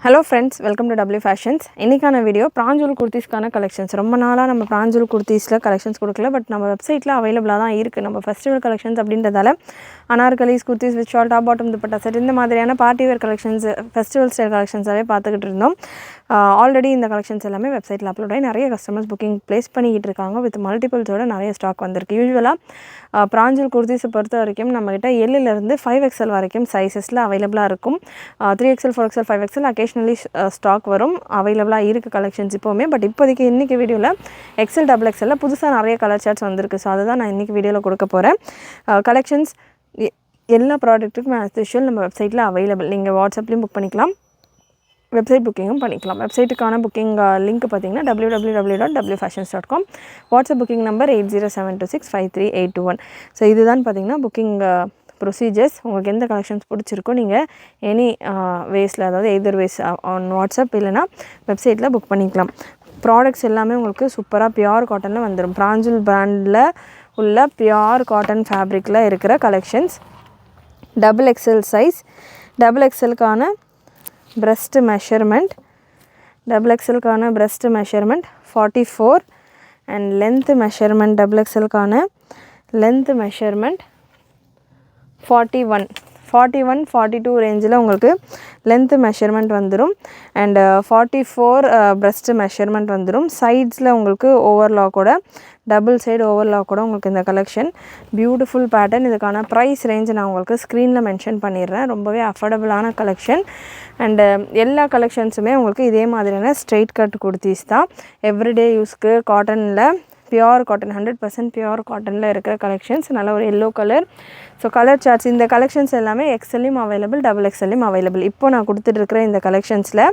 Hello friends, welcome to W Fashions. இன்னைக்கான video பிராஞ்சூல் குர்தீஸ்க்கான collections. ரொம்ப நாளா நம்ம பிராஞ்சூல் குர்தீஸ்ல கலெக்ஷன்ஸ் கொடுக்கல, பட் நம்ம வெப்சைட்ல அவைலபிளா தான் இருக்கு. நம்ம ஃபெஸ்டிவல் கலெக்ஷன்ஸ் அப்படின்றதால anarkalis, kurtis with shawl, top bottom dupatta set இந்த மாதிரியான party wear collections, festival style கலெக்ஷன்ஸாவே பார்த்துக்கிட்டு இருந்தோம். ஆல்ரெடி இந்த கலெக்ஷன்ஸ் எல்லாமே வெப்சைட்ல அப்லோட் ஆகி நிறைய கஸ்டமர்ஸ் புக்கிங் பிளேஸ் பண்ணிக்கிட்டு இருக்காங்க. வித் மல்டிபிள்ஸோட நிறைய ஸ்டாக் வந்திருக்கு. யூசுவலாக பிராஞ்சூல் குர்தீஸை பொறுத்த வரைக்கும் நம்மகிட்ட எல்லிலிருந்து 5XL வரைக்கும் சைஸஸில் அவைலபிளாக இருக்கும். 3XL, 4XL, 5XL occasionally stock வரும். அவைலபிளாக இருக்குது கலெக்ஷன்ஸ் இப்போவுமே. பட் இப்போதைக்கு இன்றைக்கி வீடியோவில் XL, XXL புதுசாக நிறைய கலர் சார்ட்ஸ் வந்திருக்கு. ஸோ அதை தான் நான் இன்றைக்கி வீடியோவில் கொடுக்க போகிறேன். கலெக்ஷன்ஸ் எல்லா ப்ராடக்ட்டுக்கும் ஆஸ் யூஷுவல் நம்ம வெப்சைட்டில் அவைலபிள். நீங்கள் வாட்ஸ்அப்லேயும் புக் பண்ணிக்கலாம், வெப்சைட் புக்கிங்கும் பண்ணிக்கலாம். வெப்சைட்டுக்கான புக்கிங் லிங்க் பார்த்தீங்கன்னா www.wfashions.com. WhatsApp booking number 8072653821. So இதுதான் பார்த்தீங்கன்னா புக்கிங் ப்ரொசீஜர்ஸ். உங்களுக்கு எந்த கலெக்ஷன்ஸ் பிடிச்சிருக்கோ நீங்கள் எனி வேஸில், அதாவது எதர் வேஸ் ஆன் வாட்ஸ்அப் இல்லைனா வெப்சைட்டில் புக் பண்ணிக்கலாம். ப்ராடக்ட்ஸ் எல்லாமே உங்களுக்கு சூப்பராக பியோர் காட்டனில் வந்துடும். பிராஞ்சூல் பிராண்டில் உள்ள பியோர் காட்டன் ஃபேப்ரிக்கில் இருக்கிற கலெக்ஷன்ஸ். XXL சைஸ், XXLக்கான breast measurement, XXLக்கான breast measurement 44 and length measurement XXLக்கான length measurement 41, 42 ரேஞ்சில் உங்களுக்கு லென்த் மெஷர்மெண்ட் வந்துடும். அண்ட் 44 breast மெஷர்மெண்ட் வந்துடும். சைட்ஸில் உங்களுக்கு ஓவர்லாக்கோட, டபுள் சைடு ஓவர்லாக்கோட உங்களுக்கு இந்த கலெக்ஷன் பியூட்டிஃபுல் பேட்டர்ன். இதுக்கான ப்ரைஸ் ரேஞ்ச் நான் உங்களுக்கு ஸ்க்ரீனில் மென்ஷன் பண்ணிடுறேன். ரொம்பவே அஃபோர்டபுளான கலெக்ஷன். அண்டு எல்லா கலெக்ஷன்ஸுமே உங்களுக்கு இதே மாதிரியான ஸ்ட்ரெயிட் கட் குர்தீஸ் தான். எவ்ரிடே யூஸ்க்கு காட்டனில் பியோர் காட்டன், 100% பியோர் காட்டனில் இருக்கிற கலெக்ஷன்ஸ். நல்ல ஒரு yellow colour. So colour charts இந்த கலெக்ஷன்ஸ் எல்லாமே XLலையும் அவைலபிள், XXLலையும் அவைலபிள். இப்போ நான் கொடுத்துட்ருக்கிற இந்த கலெக்ஷன்ஸில்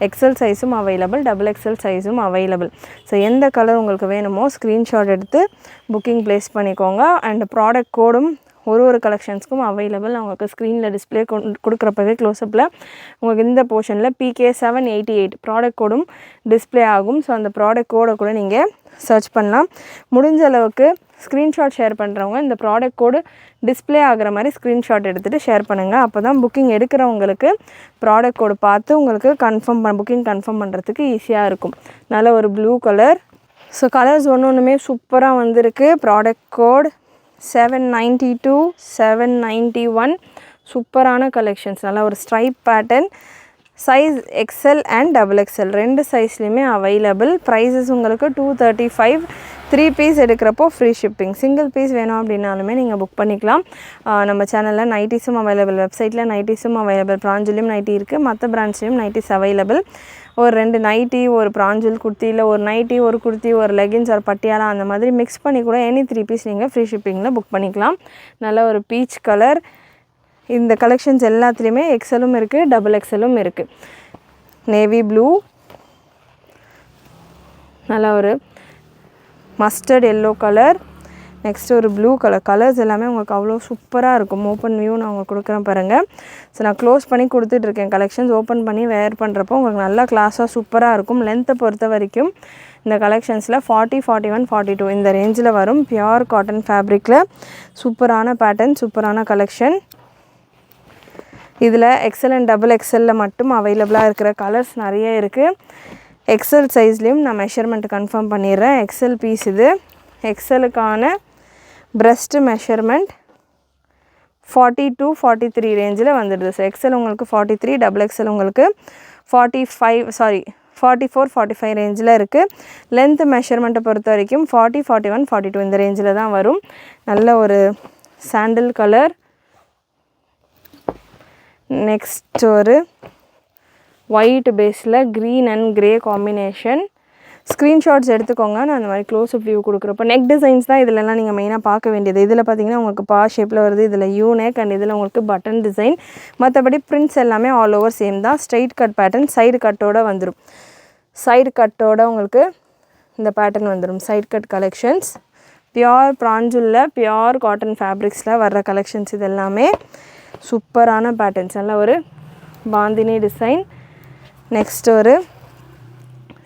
XL சைஸும் அவைலபிள், XXL சைஸும் அவைலபிள். ஸோ எந்த கலர் உங்களுக்கு வேணுமோ ஸ்க்ரீன்ஷாட் எடுத்து புக்கிங் ப்ளேஸ் பண்ணிக்கோங்க. அண்ட் ப்ராடக்ட் கோடும் ஒரு கலெக்ஷன்ஸ்க்கும் அவைலபிள். உங்களுக்கு ஸ்க்ரீனில் டிஸ்பிளே கொடுக்குறப்பவே க்ளோஸ்அப்பில் உங்களுக்கு இந்த போர்ஷனில் PK788 ப்ராடக்ட் கோடும் டிஸ்பிளே ஆகும். ஸோ அந்த ப்ராடக்ட் கோடை கூட நீங்கள் சர்ச் பண்ணலாம். முடிஞ்ச அளவுக்கு ஸ்க்ரீன்ஷாட் ஷேர் பண்ணுறவங்க இந்த ப்ராடக்ட் கோடு டிஸ்பிளே ஆகிற மாதிரி ஸ்க்ரீன்ஷாட் எடுத்துகிட்டு ஷேர் பண்ணுங்கள். அப்போ தான் புக்கிங் எடுக்கிறவங்களுக்கு ப்ராடக்ட் கோடு பார்த்து உங்களுக்கு புக்கிங் கன்ஃபார்ம் பண்ணுறதுக்கு ஈஸியாக இருக்கும். நல்ல ஒரு ப்ளூ கலர். ஸோ கலர்ஸ் ஒன்றுமே சூப்பராக வந்திருக்கு. ப்ராடக்ட் கோட் 792, 791 சூப்பரான கலெக்ஷன்ஸ். நல்லா ஒரு stripe pattern. Size XL and XXL ரெண்டு சைஸ்லேயுமே அவைலபிள். ப்ரைஸஸ் உங்களுக்கு 235. 3 பீஸ் எடுக்கிறப்போ ஃப்ரீ ஷிப்பிங். சிங்கிள் பீஸ் வேணும் அப்படின்னாலுமே நீங்கள் புக் பண்ணிக்கலாம். நம்ம சேனலில் நைட்டிஸும் அவைலபிள், வெப்சைட்டில் நைட்டிஸும் அவைலபிள். பிராஞ்சூலையும் நைட்டி இருக்குது, மற்ற பிராண்ட்ஸ்லையும் நைட்டிஸ் அவைலபிள். ஒரு 2 நைட்டி, ஒரு பிராஞ்சூல் குர்த்தியில் ஒரு நைட்டி, ஒரு குர்த்தி, ஒரு லெகின்ஸ், ஒரு பட்டியாலா அந்த மாதிரி மிக்ஸ் பண்ணி கூட எனி 3 பீஸ் நீங்கள் ஃப்ரீ ஷிப்பிங்கில் புக் பண்ணிக்கலாம். நல்ல ஒரு பீச் கலர். இந்த கலெக்ஷன்ஸ் எல்லாத்துலேயுமே XLலும் இருக்குது, XXLலும் இருக்குது. நேவி ப்ளூ, நல்ல ஒரு மஸ்டர்ட் எல்லோ கலர். நெக்ஸ்ட் ஒரு ப்ளூ கலர். கலர்ஸ் எல்லாமே உங்களுக்கு அவ்வளோ சூப்பராக இருக்கும். ஓப்பன் வியூ நான் உங்களுக்கு கொடுக்குறேன் பாருங்கள். ஸோ நான் க்ளோஸ் பண்ணி கொடுத்துட்ருக்கேன். கலெக்ஷன்ஸ் ஓப்பன் பண்ணி வேர் பண்ணுறப்போ உங்களுக்கு நல்லா கிளாஸாக சூப்பராக இருக்கும். லென்த்தை பொறுத்த வரைக்கும் இந்த கலெக்ஷன்ஸில் 40, 41, 42 இந்த ரேஞ்சில் வரும். பியோர் காட்டன் ஃபேப்ரிக்கில் சூப்பரான பேட்டர்ன், சூப்பரான கலெக்ஷன். இதில் XL அண்ட் XXLல மட்டும் அவைலபிளாக இருக்கிற கலர்ஸ் நிறைய இருக்குது. XL சைஸ்லேயும் நான் மெஷர்மெண்ட் கன்ஃபார்ம் பண்ணிடுறேன். XL பீஸ் இது. XLக்கான breast மெஷர்மெண்ட் 42, 43 ரேஞ்சில் வந்துடுது. ஸோ XL உங்களுக்கு 43, XXL உங்களுக்கு 44, 45 ரேஞ்சில் இருக்குது. லென்த் மெஷர்மெண்ட்டை பொறுத்த வரைக்கும் 40, 41, 42 இந்த ரேஞ்சில் தான் வரும். நல்ல ஒரு சாண்டில் கலர். நெக்ஸ்ட் ஒரு ஒயிட் பேஸில் green and grey combination. Screenshots எடுத்துக்கோங்க. நான் அந்த மாதிரி க்ளோஸ்அப் வியூ கொடுக்குறப்போ நெக் டிசைன்ஸ் தான் இதிலெல்லாம் நீங்கள் மெயினாக பார்க்க வேண்டியது. இதில் பார்த்தீங்கன்னா உங்களுக்கு பா ஷேப்பில் வருது, இதில் யூனெக் அண்ட் இதில் உங்களுக்கு பட்டன் டிசைன். மற்றபடி பிரிண்ட்ஸ் எல்லாமே ஆல் ஓவர் சேம் தான். ஸ்ட்ரெயிட் கட் பேட்டர்ன், சைடு கட்டோடு வந்துடும். சைடு கட்டோட உங்களுக்கு இந்த பேட்டர்ன் வந்துடும். Side cut collections. பியோர் பிராஞ்சூலில் பியோர் காட்டன் ஃபேப்ரிக்ஸில் வர்ற கலெக்ஷன்ஸ் இது எல்லாமே சூப்பரான பேட்டர்ன்ஸ். நல்ல ஒரு பாந்தினி டிசைன். நெக்ஸ்ட் ஒரு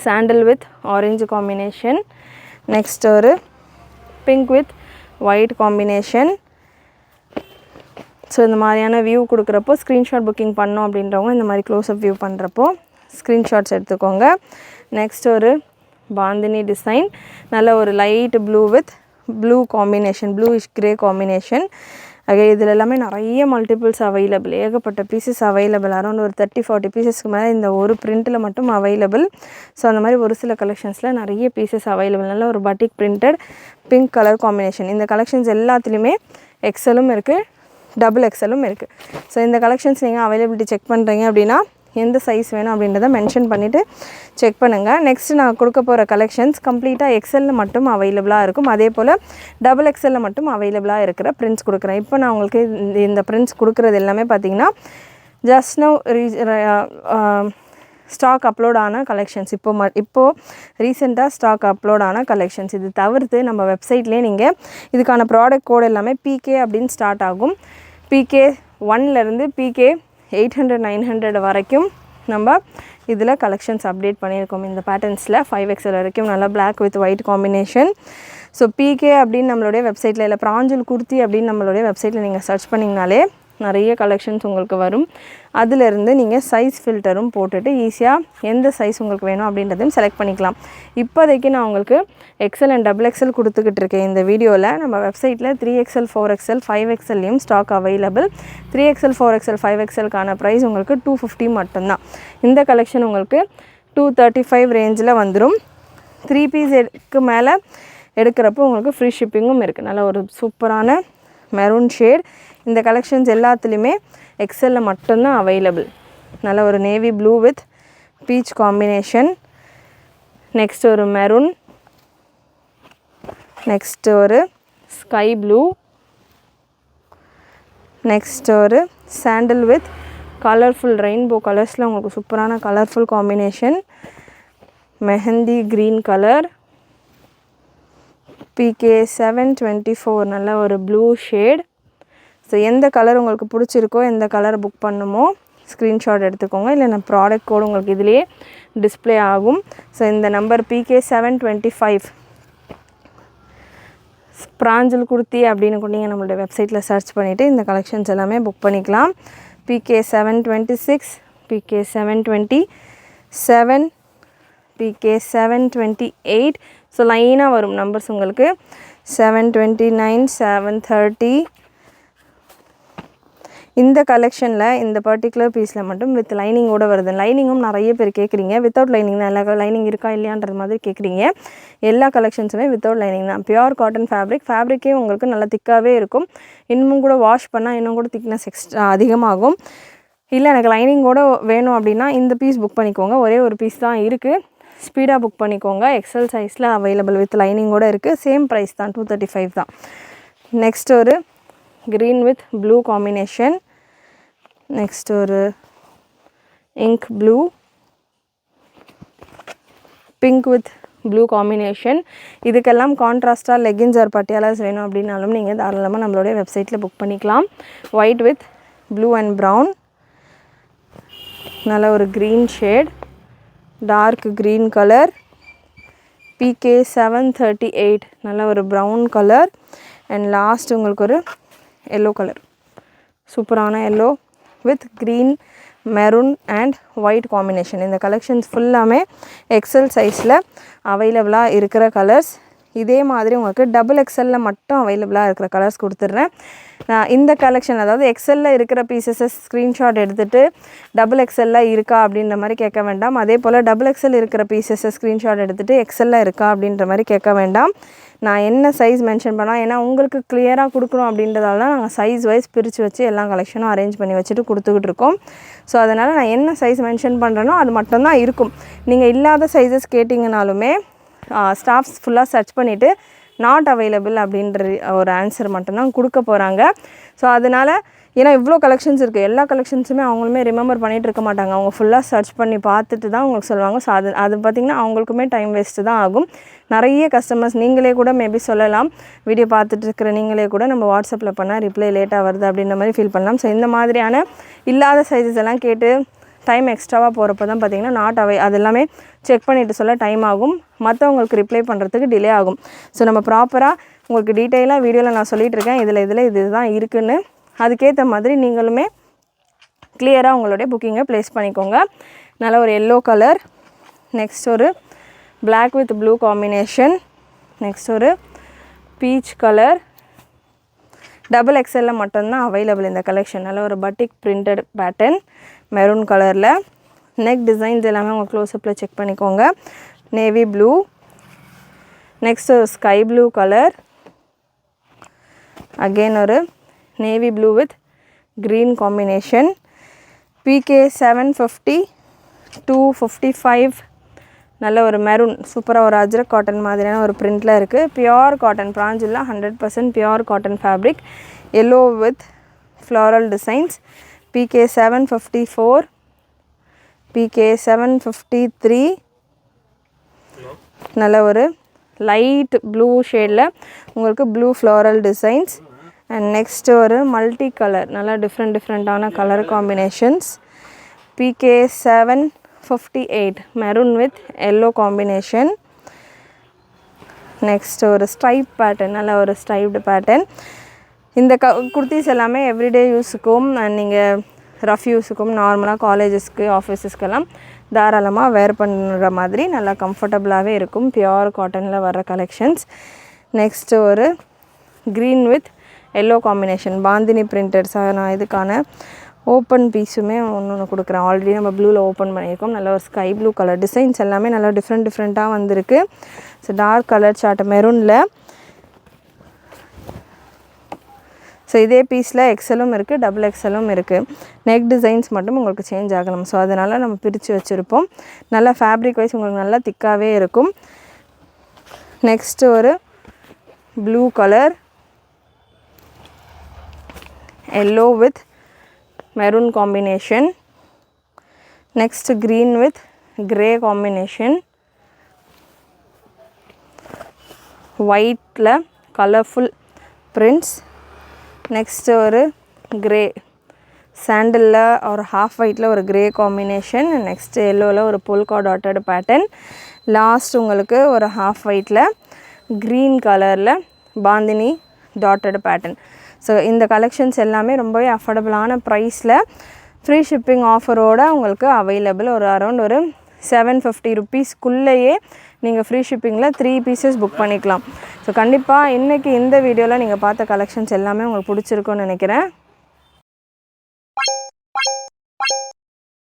sandal with orange combination. Next ஒரு pink with white combination. So இந்த மாதிரியான வியூ கொடுக்குறப்போ ஸ்க்ரீன்ஷாட் புக்கிங் பண்ணோம் அப்படின்றவங்க இந்த மாதிரி க்ளோஸ்அப் வியூ பண்ணுறப்போ ஸ்க்ரீன்ஷாட்ஸ் எடுத்துக்கோங்க. நெக்ஸ்ட் ஒரு பாந்தினி டிசைன், நல்ல ஒரு light blue with blue combination, bluish grey combination. இதில் எல்லாமே நிறைய மல்டிபிள்ஸ் அவைலபிள், ஏகப்பட்ட பீசஸ் அவைலபிள். அரௌண்ட் ஒரு 30-40 பீசஸ்க்கு மேலே இந்த ஒரு பிரிண்ட்டில் மட்டும் அவைலபிள். ஸோ அந்த மாதிரி ஒரு சில கலெக்ஷன்ஸில் நிறைய பீசஸ் அவைலபிள். நல்ல ஒரு பட்டிக் பிரிண்டட் பிங்க் கலர் காம்பினேஷன். இந்த கலெக்ஷன்ஸ் எல்லாத்துலேயுமே எக்ஸலும் இருக்குது, டபுள் எக்ஸலும் இருக்குது. ஸோ இந்த கலெக்ஷன்ஸ் நீங்கள் அவைலபிலிட்டி செக் பண்ணுறீங்க அப்படின்னா எந்த சைஸ் வேணும் அப்படின்றத மென்ஷன் பண்ணிவிட்டு செக் பண்ணுங்கள். நெக்ஸ்ட் நான் கொடுக்க போகிற கலெக்ஷன்ஸ் கம்ப்ளீட்டாக எக்ஸலில் மட்டும் அவைலபிளாக இருக்கும். அதே போல் டபுள் எக்ஸலில் மட்டும் அவைலபிளாக இருக்கிற பிரிண்ட்ஸ் கொடுக்குறேன். இப்போ நான் உங்களுக்கு இந்த பிரிண்ட்ஸ் கொடுக்குறது எல்லாமே பார்த்தீங்கன்னா ஜஸ்ட் நவ் ஸ்டாக் அப்லோட் ஆன கலெக்ஷன்ஸ். இப்போது ரீசெண்டாக ஸ்டாக் அப்லோட் ஆன கலெக்ஷன்ஸ். இது தவிர்த்து நம்ம வெப்சைட்லேயே நீங்கள் இதுக்கான ப்ராடக்ட் கோட் எல்லாமே PK அப்படின்னு ஸ்டார்ட் ஆகும். PK 1லேருந்து PK 800-900 வரைக்கும் நம்ம இதில் கலெக்ஷன்ஸ் அப்டேட் பண்ணியிருக்கோம். இந்த பேட்டர்ன்ஸில் 5XL வரைக்கும் நல்லா black with white combination. So PK அப்படின்னு நம்மளுடைய வெப்சைட்டில், இல்லை பிராஞ்சல் குர்த்தி அப்படின்னு நம்மளுடைய வெப்சைட்டில் நீங்கள் சர்ச் பண்ணிங்கனாலே நிறைய கலெக்ஷன்ஸ் உங்களுக்கு வரும். அதிலிருந்து நீங்கள் சைஸ் ஃபில்டரும் போட்டுட்டு ஈஸியாக எந்த சைஸ் உங்களுக்கு வேணும் அப்படின்றதையும் செலக்ட் பண்ணிக்கலாம். இப்போதைக்கு நான் உங்களுக்கு XL அண்ட் XXL கொடுத்துக்கிட்டு இருக்கேன். இந்த வீடியோவில் நம்ம வெப்சைட்டில் 3XL 4XL 5XLலையும் ஸ்டாக் அவைலபிள். 3XL 4XL 5XLக்கான ப்ரைஸ் உங்களுக்கு 250 மட்டும்தான். இந்த கலெக்ஷன் உங்களுக்கு 235 ரேஞ்சில் வந்துடும். 3 பீஸ்க்கு மேலே எடுக்கிறப்போ உங்களுக்கு ஃப்ரீ ஷிப்பிங்கும் இருக்குது. நல்ல ஒரு சூப்பரான மெரூன் ஷேட். இந்த கலெக்ஷன்ஸ் எல்லாத்துலேயுமே எக்ஸலில் மட்டும்தான் அவைலபிள். நல்ல ஒரு navy blue with beach combination. Next ஒரு மெரூன், நெக்ஸ்ட் ஒரு ஸ்கை ப்ளூ, நெக்ஸ்ட் ஒரு சாண்டில் வித் கலர்ஃபுல் ரெயின்போ கலர்ஸில் உங்களுக்கு சூப்பரான colourful combination. Mehndi green colour, PK 724 நல்ல ஒரு ப்ளூ ஷேட். ஸோ எந்த கலர் உங்களுக்கு பிடிச்சிருக்கோ, எந்த கலர் புக் பண்ணுமோ ஸ்க்ரீன்ஷாட் எடுத்துக்கோங்க. இல்லை நான் ப்ராடக்ட் கோடு உங்களுக்கு இதிலேயே டிஸ்பிளே ஆகும். ஸோ இந்த நம்பர் PK 725 பிராஞ்சல் குர்த்தி அப்படின்னு நீங்கள் நம்மளுடைய வெப்சைட்டில் சர்ச் பண்ணிவிட்டு இந்த கலெக்ஷன்ஸ் எல்லாமே புக் பண்ணிக்கலாம். PK 726, PK 727, PK 728. ஸோ லைனாக வரும் நம்பர்ஸ் உங்களுக்கு. 729, 730. இந்த கலெக்ஷனில் இந்த பர்டிகுலர் பீஸில் மட்டும் வித் லைனிங்கோடு வருது. லைனிங்கும் நிறைய பேர் கேட்குறீங்க. வித்தவுட் லைனிங் தான், எல்லா லைனிங் இருக்கா இல்லையான்றது மாதிரி கேட்குறீங்க. எல்லா கலெக்ஷன்ஸுமே வித்தவுட் லைனிங் தான். பியூர் காட்டன் ஃபேப்ரிக்கே உங்களுக்கு நல்லா திக்காகவே இருக்கும். இன்னும் கூட வாஷ் பண்ணால் இன்னும் கூட திக்னஸ் எக்ஸ்ட்ரா அதிகமாகும். இல்லை எனக்கு லைனிங்கோடு வேணும் அப்படின்னா இந்த பீஸ் புக் பண்ணிக்கோங்க. ஒரே ஒரு பீஸ் தான் இருக்குது. ஸ்பீடாக புக் பண்ணிக்கோங்க. XL சைஸில் அவைலபிள் வித் லைனிங்கோடு இருக்குது. சேம் ப்ரைஸ் தான், 235 தான். நெக்ஸ்ட் ஒரு green with blue combination. Next ஒரு ink blue, pink with blue combination. இதுக்கெல்லாம் கான்ட்ராஸ்டாக லெகின்ஸ் ஆர் பட்டியாலாஸ் வேணும் அப்படின்னாலும் நீங்கள் தாராளமாக நம்மளுடைய வெப்சைட்டில் புக் பண்ணிக்கலாம். White with blue and brown, நல்ல ஒரு green shade, dark green colour. PK 738 நல்ல ஒரு ப்ரௌன் கலர். அண்ட் லாஸ்ட் உங்களுக்கு ஒரு எல்லோ கலர், சூப்பரான yellow with green, maroon and white combination. இந்த கலெக்ஷன்ஸ் ஃபுல்லாமே XL சைஸில் அவைலபிளாக இருக்கிற கலர்ஸ். இதே மாதிரி உங்களுக்கு XXLல மட்டும் அவைலபிளாக இருக்கிற கலர்ஸ் கொடுத்துட்றேன். இந்த கலெக்ஷன் அதாவது XLல இருக்கிற பீசஸை ஸ்க்ரீன்ஷாட் எடுத்துகிட்டு XXLல இருக்கா அப்படின்ற மாதிரி கேட்க வேண்டாம். அதே போல் XXL இருக்கிற பீசஸை ஸ்க்ரீன்ஷாட் எடுத்துகிட்டு XLல இருக்கா அப்படின்ற மாதிரி கேட்க வேண்டாம். நான் என்ன சைஸ் மென்ஷன் பண்ணால், ஏன்னா உங்களுக்கு கிளியராக கொடுக்கணும் அப்படின்றதால தான் நாங்கள் சைஸ் வைஸ் பிரித்து வச்சு எல்லா கலெக்ஷனும் அரேஞ்ச் பண்ணி வச்சுட்டு கொடுத்துக்கிட்டு இருக்கோம். ஸோ அதனால் நான் என்ன சைஸ் மென்ஷன் பண்ணுறேனோ அது மட்டும்தான் இருக்கும். நீங்கள் இல்லாத சைஸஸ் கேட்டிங்கனாலுமே ஸ்டாஃப்ஸ் ஃபுல்லாக சர்ச் பண்ணிவிட்டு நாட் அவைலபிள் அப்படின்ற ஒரு ஆன்சர் மட்டும்தான் கொடுக்க போகிறாங்க. ஸோ அதனால் ஏன்னா இவ்வளோ கலெக்ஷன்ஸ் இருக்குது, எல்லா கலெக்ஷன்ஸுமே அவங்களுமே ரிமெம்பர் பண்ணிகிட்டு இருக்க மாட்டாங்க. அவங்க ஃபுல்லாக சர்ச் பண்ணி பார்த்துட்டு தான் உங்களுக்கு சொல்லுவாங்க. ஸோ அது பார்த்திங்கன்னா அவங்களுக்குமே டைம் வேஸ்ட்டு தான் ஆகும். நிறைய கஸ்டமர்ஸ் நீங்களே கூட மேபி சொல்லலாம், வீடியோ பார்த்துட்டு இருக்கிற நீங்களே கூட நம்ம வாட்ஸ்அப்பில் பண்ணால் ரிப்ளை லேட்டாக வருது அப்படின்ற மாதிரி ஃபீல் பண்ணலாம். ஸோ இந்த மாதிரியான இல்லாத சைஸஸ் எல்லாம் கேட்டு டைம் எக்ஸ்ட்ராவாக போகிறப்ப தான் பார்த்திங்கன்னா நாட் அது எல்லாமே செக் பண்ணிவிட்டு சொல்ல டைம் ஆகும். மற்றவங்களுக்கு ரிப்ளை பண்ணுறதுக்கு டிலே ஆகும். ஸோ நம்ம ப்ராப்பராக உங்களுக்கு டீட்டெயிலாக வீடியோவில் நான் சொல்லிகிட்டு இருக்கேன், இதில் இது தான் இருக்குதுன்னு அதுக்கேற்ற மாதிரி நீங்களுமே கிளியராக உங்களுடைய புக்கிங்கை ப்ளேஸ் பண்ணிக்கோங்க. நல்ல ஒரு எல்லோ கலர், நெக்ஸ்ட் ஒரு black with blue combination, next ஒரு பீச் கலர். XXL மட்டும்தான் அவைலபிள் இந்த கலெக்ஷன். நல்ல ஒரு பட்டிக் பிரிண்டட் பேட்டர்ன் மெரூன் கலரில். நெக் டிசைன்ஸ் எல்லாமே உங்கள் க்ளோஸ்அப்பில் செக் பண்ணிக்கோங்க. நேவி ப்ளூ, நெக்ஸ்ட் ஒரு ஸ்கை ப்ளூ கலர், அகெயின் ஒரு navy blue with green combination. PK 750 255. நல்ல ஒரு மெரூன், சூப்பராக ஒரு அஜ்ரக் காட்டன் மாதிரியான ஒரு பிரிண்டில் இருக்குது. பியோர் காட்டன், பிராஞ்சில் 100% pure cotton fabric. Yellow with floral designs. PK 754, PK 753. நல்ல ஒரு லைட் ப்ளூ ஷேடில் உங்களுக்கு blue floral designs. And next ஒரு மல்டி கலர், நல்லா டிஃப்ரெண்ட்டான colour combinations. PK 758 maroon with yellow combination. Next ஒரு ஸ்ட்ரைப் பேட்டர்ன், நல்ல ஒரு ஸ்ட்ரைப்டு பேட்டர்ன். இந்த குர்த்திஸ் எல்லாமே எவ்ரிடே யூஸுக்கும் நீங்கள் ரஃப் யூஸுக்கும், நார்மலாக காலேஜஸ்க்கு ஆஃபீஸஸ்க்கெல்லாம் தாராளமாக வேர் பண்ணுற மாதிரி நல்லா கம்ஃபர்டபுளாகவே இருக்கும். பியோர் காட்டனில் வர்ற கலெக்ஷன்ஸ். நெக்ஸ்ட்டு ஒரு green with yellow combination, bandhani பிரிண்டட்ஸாக. நான் இதுக்கான ஓப்பன் பீஸுமே ஒன்று கொடுக்குறேன். ஆல்ரெடி நம்ம ப்ளூவில் ஓப்பன் பண்ணியிருக்கோம். நல்ல ஒரு ஸ்கை ப்ளூ கலர். டிசைன்ஸ் எல்லாமே நல்லா டிஃப்ரெண்ட்டாக வந்திருக்கு. ஸோ டார்க் கலர் சார்ட் மெரூனில். ஸோ இதே பீஸில் XLம் இருக்குது, XXLம் இருக்குது. நெக் டிசைன்ஸ் மட்டும் உங்களுக்கு சேஞ்ச் ஆகணும். ஸோ அதனால் நம்ம பிரித்து வச்சுருப்போம். நல்லா ஃபேப்ரிக் வைஸ் உங்களுக்கு நல்லா திக்காகவே இருக்கும். நெக்ஸ்ட்டு ஒரு blue colour, yellow with maroon combination. Next green with grey combination. ஒயிட்டில் கலர்ஃபுல் பிரிண்ட்ஸ். நெக்ஸ்ட்டு ஒரு கிரே, சாண்டலில் ஒரு ஹாஃப் ஒயிட்டில் ஒரு கிரே காம்பினேஷன். நெக்ஸ்ட்டு எல்லோவில் ஒரு பொல்கா டாட்டட் பேட்டர்ன். லாஸ்ட் உங்களுக்கு ஒரு ஹாஃப் ஒயிட்டில் க்ரீன் கலரில் பாந்தினி டாட்டட் பேட்டர்ன். ஸோ இந்த கலெக்ஷன்ஸ் எல்லாமே ரொம்பவே அஃபோர்டபுளான ப்ரைஸில் ஃப்ரீ ஷிப்பிங் ஆஃபரோடு உங்களுக்கு அவைலபிள். ஒரு அரௌண்ட் ஒரு 750 ருப்பீஸ்க்குள்ளேயே நீங்கள் ஃப்ரீ ஷிப்பிங்கில் 3 பீசஸ் புக் பண்ணிக்கலாம். ஸோ கண்டிப்பாக இன்றைக்கி இந்த வீடியோவில் நீங்கள் பார்த்த கலெக்ஷன்ஸ் எல்லாமே உங்களுக்கு பிடிச்சிருக்குன்னு நினைக்கிறேன்.